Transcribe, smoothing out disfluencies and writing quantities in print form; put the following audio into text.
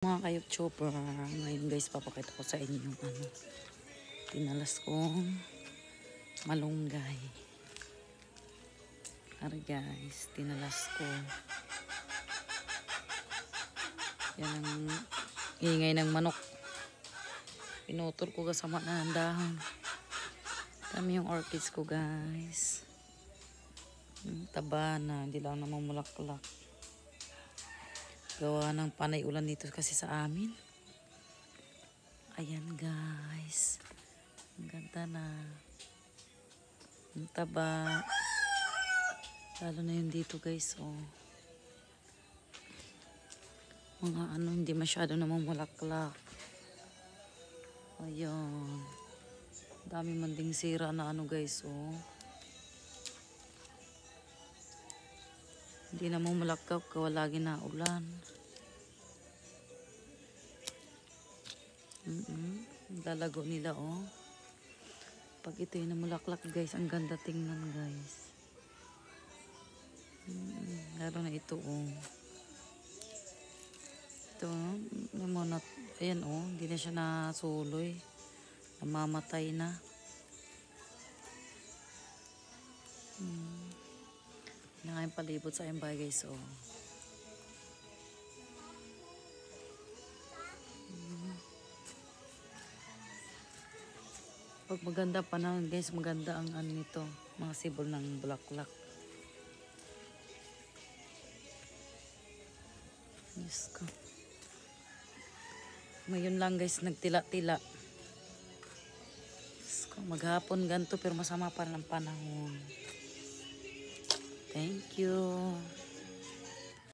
Mga ka-YouTuber, ngayon guys papakita ko sa inyo yung tinalas kong malunggay. Guys, tinalas ko. Yan ang ingay ng manok. Pinutol ko kasama na ang dahon. Kami yung orchids ko guys. Taba na, hindi lang namumulaklak. Gawa ng panay ulan dito kasi sa amin. Ayan guys. Ang ganda na. Ang taba. Lalo na yun dito guys. Oh. Mga hindi masyado namumulaklak. Ayan. Dami man ding sira na guys. Oh. Hindi namumulaklak kawa lagi na ulan. Lalago nila oh. Pag ito yung namulaklak guys, ang ganda tingnan guys. Lalo na ito oh. Ito, ayan oh, hindi na siya nasuloy. Namamatay na. Nakayang palibot sa ayang bahay guys oh. Pag maganda pa na guys, maganda ang nito, mga sibol ng bulaklak. Diyos ko. Ngayon lang guys, nagtila-tila. Diyos ko, maghapon ganito pero masama pa rin ang panahon. Thank you.